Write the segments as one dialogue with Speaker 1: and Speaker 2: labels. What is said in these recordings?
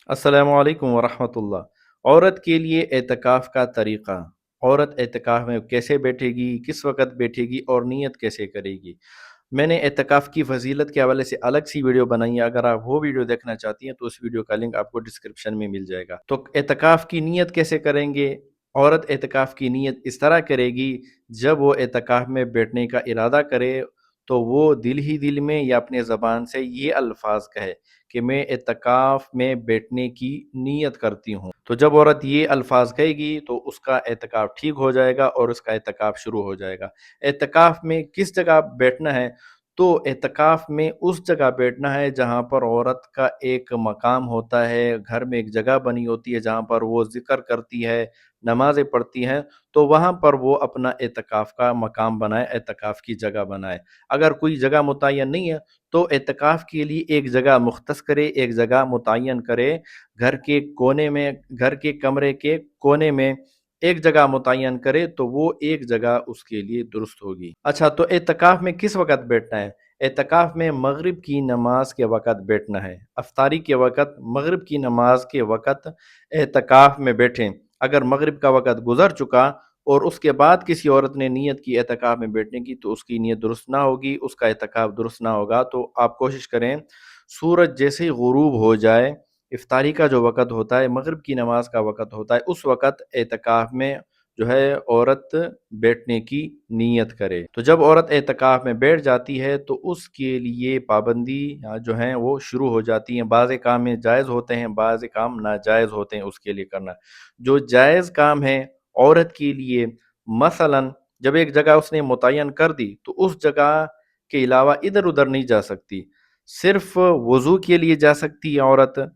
Speaker 1: अस्सलाम वालेकुम वरहमतुल्लाह। औरत के लिए एतकाफ़ का तरीक़ा। औरत एतकाफ़ में कैसे बैठेगी, किस वक़्त बैठेगी और नियत कैसे करेगी। मैंने एतकाफ़ की फ़ज़ीलत के हवाले से अलग सी वीडियो बनाई है, अगर आप वो वीडियो देखना चाहती हैं तो उस वीडियो का लिंक आपको डिस्क्रिप्शन में मिल जाएगा। तो एतकाफ़ की नियत कैसे करेंगे? औरत एतकाफ़ की नियत इस तरह करेगी, जब वो एतकाफ़ में बैठने का इरादा करे तो वो दिल ही दिल में या अपने ज़बान से ये अल्फ़ाज़ कहे कि मैं एतकाफ़ में बैठने की नीयत करती हूँ। तो जब औरत ये अल्फ़ाज़ कहेगी तो उसका एतकाफ़ ठीक हो जाएगा और उसका एतकाफ़ शुरू हो जाएगा। एतकाफ़ में किस जगह बैठना है? तो एतकाफ़ में उस जगह बैठना है जहाँ पर औरत का एक मकाम होता है, घर में एक जगह बनी होती है जहाँ पर वो ज़िक्र करती है, नमाज़ें पढ़ती हैं, तो वहाँ पर वो अपना एतकाफ़ का मकाम बनाए, एतकाफ़ की जगह बनाए। अगर कोई जगह मुतय्यन नहीं है तो एतकाफ़ के लिए एक जगह मुख्तस करे, एक जगह मुतय्यन करे, घर के कोने में, घर के कमरे के कोने में एक जगह मुतय्यन करे तो वो एक जगह उसके लिए दुरुस्त होगी। अच्छा, तो एतकाफ़ में किस वक़्त बैठना है? एतकाफ़ में मग़रिब की नमाज़ के वक़्त बैठना है। इफ्तारी के वक़्त, मग़रिब की नमाज़ के वक़्त एतकाफ़ में बैठें। अगर मग़रिब का वक़्त गुज़र चुका और उसके बाद किसी औरत ने नियत की एतकाफ़ में बैठने की, तो उसकी नियत दुरुस्त ना होगी, उसका एतकाफ़ दुरुस्त ना होगा। तो आप कोशिश करें, सूरज जैसे ही गुरूब हो जाए, इफ्तारी का जो वक़्त होता है, मग़रिब की नमाज़ का वक़्त होता है, उस वक़्त एतकाफ़ में जो है औरत बैठने की नियत करे। तो जब औरत एतकाफ़ में बैठ जाती है तो उसके लिए पाबंदी जो हैं वो शुरू हो जाती हैं। बाज़ काम में जायज़ होते हैं, बाज़ काम नाजायज़ होते हैं उसके लिए करना। जो जायज़ काम है औरत के लिए, मसलन जब एक जगह उसने मुतय्यन कर दी तो उस जगह के अलावा इधर-उधर नहीं जा सकती। सिर्फ़ वज़ू के लिए जा सकती है औरत,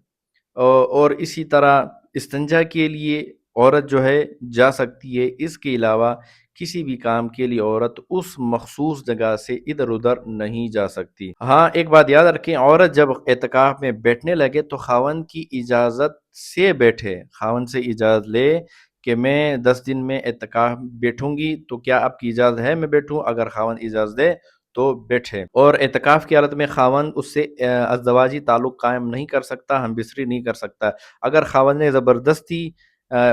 Speaker 1: और इसी तरह इस्तिंजा के लिए औरत जो है जा सकती है। इसके अलावा किसी भी काम के लिए औरत उस मख़सूस जगह से इधर-उधर नहीं जा सकती। हाँ, एक बात याद रखें, औरत जब एतकाफ़ में बैठने लगे तो ख़ावंद की इजाज़त से बैठे। ख़ावंद से इजाज़त ले कि मैं 10 दिन में एतकाफ़ बैठूँगी, तो क्या आपकी इजाज़त है मैं बैठूँ? अगर ख़ावंद इजाज़त दे तो बैठे। और एतकाफ़ की हालत में ख़ावंद उससे अज़दवाजी ताल्लुक़ कायम नहीं कर सकता, हमबिस्तरी नहीं कर सकता। अगर ख़ावंद ने ज़बरदस्ती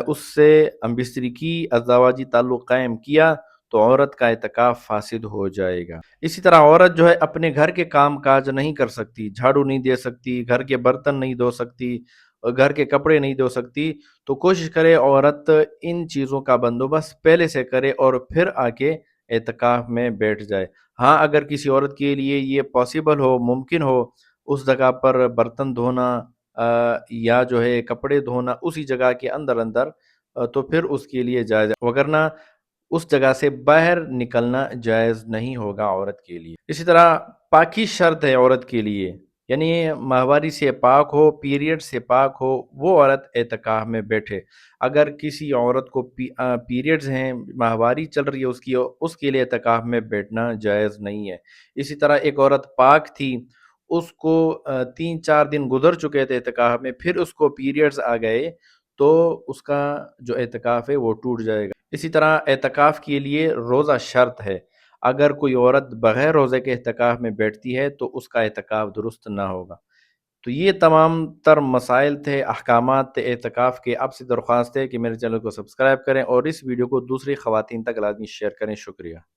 Speaker 1: उससे हमबिस्तरी की, अज़दवाजी ताल्लुक़ कायम किया, तो औरत का एतकाफ़ फ़ासिद हो जाएगा। इसी तरह औरत जो है अपने घर के काम-काज नहीं कर सकती, झाड़ू नहीं दे सकती, घर के बर्तन नहीं धो सकती, घर के कपड़े नहीं धो सकती। तो कोशिश करे औरत इन चीज़ों का बंदोबस्त पहले से करे और फिर आके एतकाफ़ में बैठ जाए। हाँ, अगर किसी औरत के लिए ये पॉसिबल हो, मुमकिन हो, उस जगह पर बर्तन धोना या जो है कपड़े धोना उसी जगह के अंदर-अंदर, तो फिर उसके लिए जायज़ है, वगरना उस जगह से बाहर निकलना जायज़ नहीं होगा औरत के लिए। इसी तरह पाकी शर्त है औरत के लिए, यानी माहवारी से पाक हो, पीरियड से पाक हो, वो औरत एतकाफ़ में बैठे। अगर किसी औरत को पीरियड्स हैं, माहवारी चल रही है उसकी, उसके लिए एतकाफ़ में बैठना जायज़ नहीं है। इसी तरह एक औरत पाक थी, उसको 3-4 दिन गुज़र चुके थे एतकाफ़ में, फिर उसको पीरियड्स आ गए, तो उसका जो एतकाफ़ है वो टूट जाएगा। इसी तरह एतकाफ़ के लिए रोज़ा शर्त है। अगर कोई औरत बग़ैर रोज़े के एतकाफ़ में बैठती है तो उसका एतकाफ़ दुरुस्त ना होगा। तो ये तमाम तर मसाइल थे, अहकामात थे एतकाफ़ के। आपसे दरख्वास्त है कि मेरे चैनल को सब्सक्राइब करें और इस वीडियो को दूसरी ख़वातीन तक लाज़मी शेयर करें। शुक्रिया।